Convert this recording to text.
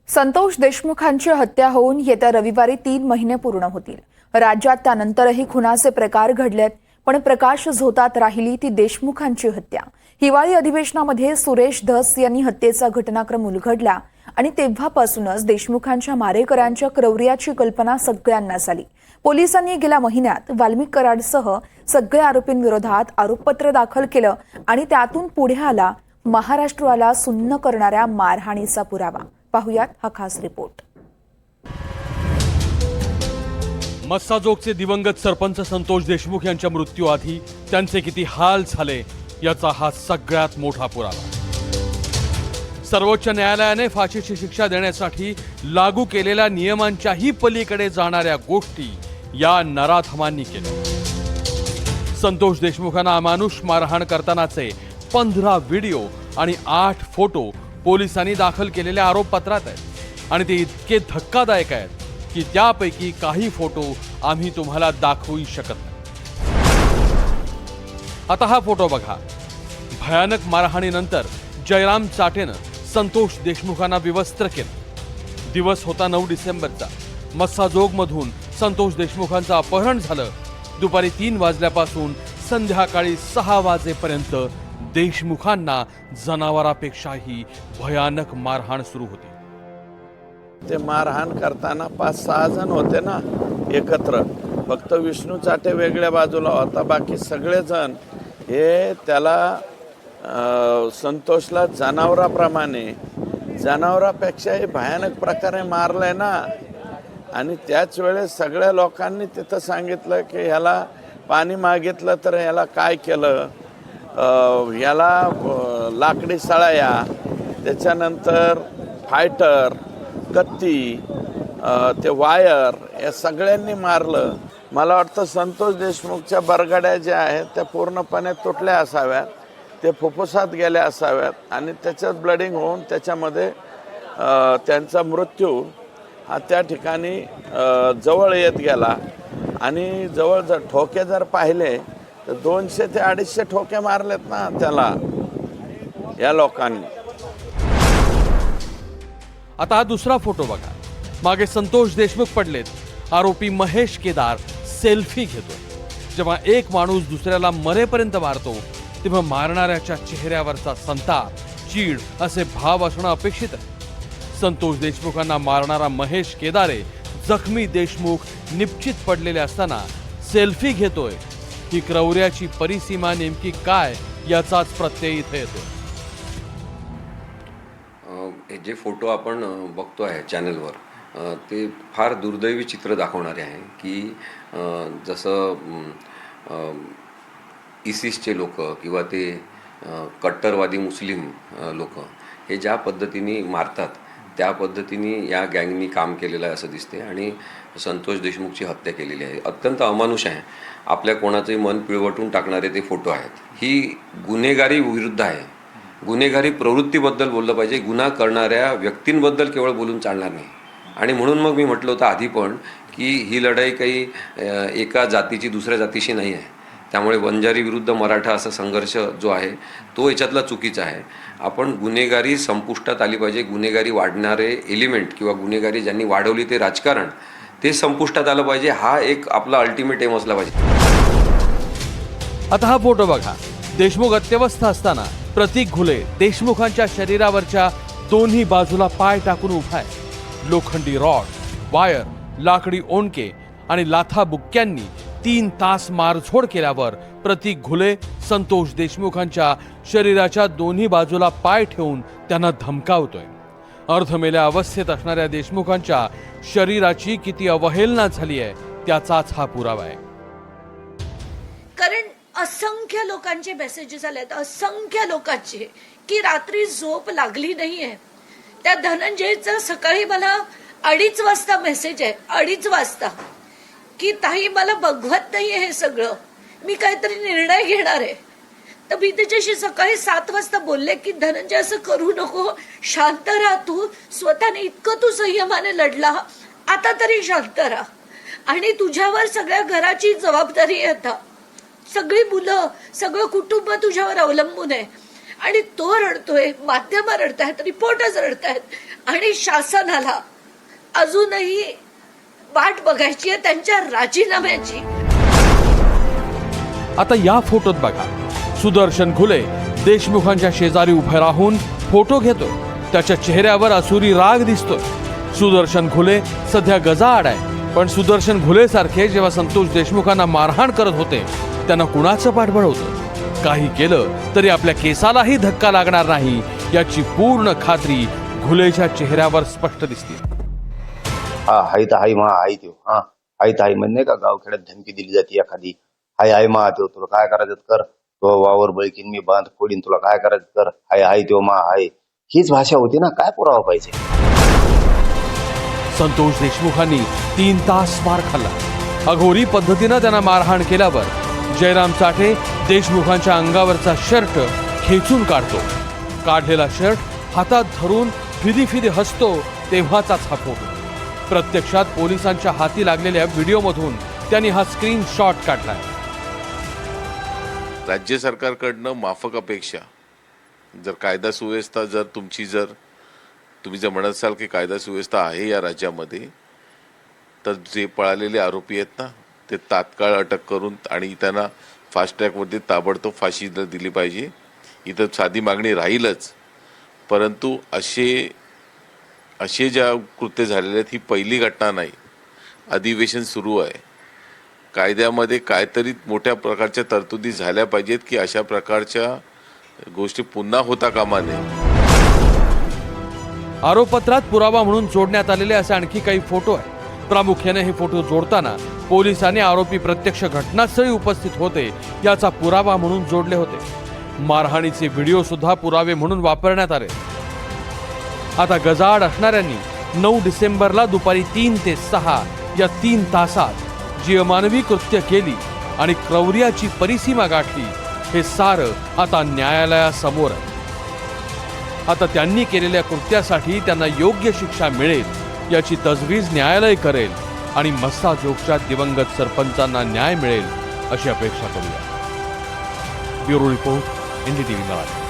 संतोष देशमुखांची हत्या होऊन येत्या रविवारी 3 महिने पूर्ण होतील। राज्यात त्यानंतरही खुनाचे प्रकार घडलेत, पण प्रकाश झोतात राहिली ती देशमुखांची हत्या। हिवाळी अधिवेशनामध्ये सुरेश धस यांनी हत्येचा घटनाक्रम उलगडला आणि तेव्हापासूनच देशमुखांच्या मारेकऱ्यांच्या क्रौर्याची कल्पना सगळ्यांनाच आली। पोलिसांनी गेल्या महिन्यात वाल्मिक कराडसह सगळ्या आरोपींविरोधात आरोपपत्र दाखल केलं आणि त्यातून पुढे आला महाराष्ट्राला सुन्न करणाऱ्या मारहाणीचा पुरावा। पाहुयात हा खास रिपोर्ट। मस्साजोगचे दिवंगत सरपंच संतोष देशमुख यांच्या मृत्यूआधी त्यांचे किती हाल झाले याचा हा सगळ्यात मोठा पुरावा। सर्वोच्च न्यायालयाने फाशीची शिक्षा देण्यासाठी लागू केलेल्या नियमांच्याही पलीकडे जाणाऱ्या गोष्टी या नराधमांनी केल्या। संतोष देशमुखांना अमानुष मारहाण करतानाचे 15 व्हिडिओ आणि 8 फोटो पोलिसांनी दाखल केलेल्या आरोपपत्रात आहेत आणि ते इतके धक्कादायक आहेत की त्यापैकी काही फोटो आम्ही तुम्हाला दाखवू शकत नाही। आता हा फोटो बघा। भयानक मारहाणीनंतर जयराम चाटेनं संतोष देशमुखांना विवस्त्र केलं। दिवस होता 9 डिसेंबरचा। मस्साजोगमधून संतोष देशमुखांचं अपहरण झालं। दुपारी 3 वाजल्यापासून संध्याकाळी 6 वाजेपर्यंत देशमुखांना जनावरापेक्षाही भयानक मारहाण सुरू होती। ते मारहाण करताना 5-6 जण होते ना एकत्र, फक्त विष्णू चाटे वेगळ्या बाजूला होता, बाकी सगळे जण हे त्याला संतोषला जनावरापेक्षाही भयानक प्रकारे मारलंय ना। आणि त्याच वेळेस सगळ्या लोकांनी तिथं सांगितलं की ह्याला पाणी मागितलं तर ह्याला काय केलं, याला लाकडी सळाया, त्याच्यानंतर फायटर, कत्ती, ते वायर, या सगळ्यांनी मारलं। मला वाटतं संतोष देशमुखच्या बरगड्या ज्या आहेत त्या पूर्णपणे तुटल्या असाव्यात, ते फुफ्फुसात गेल्या असाव्यात आणि त्याच्यात ब्लडिंग होऊन त्याच्यामध्ये त्यांचा मृत्यू हा त्या ठिकाणी जवळ येत गेला। आणि जवळ जर ठोके जर पाहिले तर 200 ते 250 ठोके मारलेत ना त्याला या लोकांनी। आता हा दुसरा फोटो बघा। मागे संतोष देशमुख पडलेत। आरोपी महेश केदार सेल्फी घेतोय। जेव्हा एक माणूस दुसऱ्याला मरेपर्यंत मारतो तेव्हा मारणाऱ्याच्या चेहऱ्यावरचा संताप, चीड असे भाव असणं अपेक्षित आहे। संतोष देशमुखांना मारणारा महेश केदारे जखमी देशमुख निश्चित पडलेले असताना सेल्फी घेतोय। ही क्रौर्याची परिसीमा नेमकी काय याचाच प्रत्यय इथे येतो। जे फोटो आपण बघतो आहे चॅनलवर ते फार दुर्दैवी चित्र दाखवणारे आहे की जसं इसिसचे लोक किंवा ते कट्टरवादी मुस्लिम लोक हे ज्या पद्धतीने मारतात त्या पद्धतीने या गँगनी काम केलेलं आहे असं दिसते आणि संतोष देशमुखची हत्या केलेली आहे। अत्यंत अमानुष आहे। आपल्या कोणाचंही मन पिळवटून टाकणारे ते फोटो आहेत। ही गुन्हेगारी विरुद्ध आहे। गुन्हेगारी प्रवृत्तीबद्दल बोललं पाहिजे, गुन्हा करणाऱ्या व्यक्तींबद्दल केवळ बोलून चालणार नाही। आणि म्हणून मग मी म्हटलं होतं आधी पण की ही लढाई काही एका जातीची दुसऱ्या जातीशी नाही आहे। त्यामुळे वंजारी विरुद्ध मराठा असा संघर्ष जो आहे तो याच्यातला चुकीचा आहे। आपण गुन्हेगारी संपुष्टात आली पाहिजे। गुन्हेगारी वाढणारे एलिमेंट किंवा गुन्हेगारी ज्यांनी वाढवली ते राजकारण ते संपुष्टात आलं पाहिजे। हा एक आपला अल्टिमेट एम असला पाहिजे। आता हा फोटो बघा। देशमुख अत्यवस्थ असताना प्रतीक घुले देशमुखांच्या शरीरावरच्या दोन्ही बाजूला पाय टाकून उभा आहे। लोखंडी रॉड, वायर, लाकडी ओंडके आणि लाथा बुक्क्यांनी 3 तास मारझोड केल्यावर प्रतीक घुले संतोष देशमुखांच्या शरीराच्या दोन्ही बाजूला पाय ठेवून त्यांना धमकावतोय। अर्धमेल्या अवस्थेत असणाऱ्या देशमुखांच्या शरीराची किती अवहेलना झाली आहे त्याचाच हा पुरावा आहे। कारण असंख्य लोकांचे मेसेजेस आलेत, असंख्य लोकांचे, की रात्री झोप लागली नाहीये। त्या धनंजयचा सकाळी मला 2:30 वाजता मेसेज आहे, 2:30 वाजता, की ताई मला बघवत नाहीये हे सगळं, मी काहीतरी निर्णय घेणार आहे। तर मी त्याच्याशी सकाळी 7 वाजता बोलले की धनंजय असं करू नको, शांत राहा, तू स्वतःने इतकं तू संयमाने लढला, आता तरी शांत राहा आणि तुझ्यावर सगळ्या घराची जबाबदारी आहे। आता सगळी मुलं, सगळं कुटुंब तुझ्यावर अवलंबून आहे आणि तो रडतोय, माध्यम रडतायत, रिपोर्टर्स रडतायत आणि शासनाला अजूनही वाट बघायची आहे त्यांच्या राजीनाम्याची. आता या फोटोत बघा, सुदर्शन घुले देशमुखांच्या शेजारी उभे राहून फोटो घेतोय. त्याच्या चेहऱ्यावर असुरी राग दिसतोय. सुदर्शन घुले सध्या गजाआड आहे, पण सुदर्शन घुले सारखे जेव्हा संतोष देशमुखांना मारहाण करत होते त्यांना कुणाचं पाठबळ होतं? काही केलं तरी आपल्या केसालाही धक्का लागणार नाही याची पूर्ण खात्री घुलेच्या चेहऱ्यावर स्पष्ट दिसते. हा हाय तर हाय मा हाय त्यो हा हाय तर हाय म्हणणे का गावखेड्यात धमकी दिली जाते एखादी हाय हाय मा त्यो तुला काय करायचं कर तो वावर बळकीन मी बांध फोडीन तुला काय करायचं कर हाय हाय त्यो मा हाय हीच भाषा होती ना. काय पुरावा पाहिजे? संतोष देशमुखांनी 3 तास मार खाल्ला. अघोरी पद्धतीनं त्यांना मारहाण केल्यावर जयराम चाठे देशमुखांच्या अंगावरचा शर्ट खेचून काढलेला शर्ट हातात धरून फिदी फिदी हसतो तेव्हाचाच हा फोटो. प्रत्यक्षात पोलिसांच्या हाती लागलेल्या व्हिडिओमधून त्यांनी हा स्क्रीनशॉट काढलाय. राज्य सरकारकडनं माफक अपेक्षा, जर कायदा सुव्यवस्था तुम्ही जर म्हणत असाल की कायदा सुव्यवस्था आहे या राज्यामध्ये, तर जे पळालेले आरोपी आहेत ना ते तात्काळ अटक करून आणि त्यांना फास्ट ट्रॅकमध्ये ताबडतोब फाशी दिली पाहिजे. इथं साधी मागणी राहीलच, परंतु असे ज्या कृत्य झालेले आहेत ही पहिली घटना नाही. अधिवेशन सुरू आहे, कायद्यामध्ये काहीतरी मोठ्या प्रकारच्या तरतुदी झाल्या पाहिजेत की अशा प्रकारच्या गोष्टी पुन्हा होता कामा नये. आरोपपत्रात पुरावा म्हणून जोडण्यात आलेले असे आणखी काही फोटो आहेत. प्रामुख्याने हे फोटो जोडताना पोलिसांनी आरोपी प्रत्यक्ष घटनास्थळी उपस्थित होते याचा पुरावा म्हणून जोडले होते. मारहाणीचे व्हिडिओ सुद्धा पुरावे म्हणून वापरण्यात आले. आता गजाआड असणाऱ्यांनी 9 डिसेंबरला दुपारी 3 ते 6 या 3 तासात जी अमानवी कृत्य केली आणि क्रौर्याची परिसीमा गाठली हे सारं आता न्यायालयासमोर आहे. आता त्यांनी केलेल्या कृत्यासाठी त्यांना योग्य शिक्षा मिळेल याची तजवीज न्यायालय करेल आणि मस्साजोगच्या दिवंगत सरपंचांना न्याय मिळेल अशी अपेक्षा करूया. Bureau report, NDTV Marathi.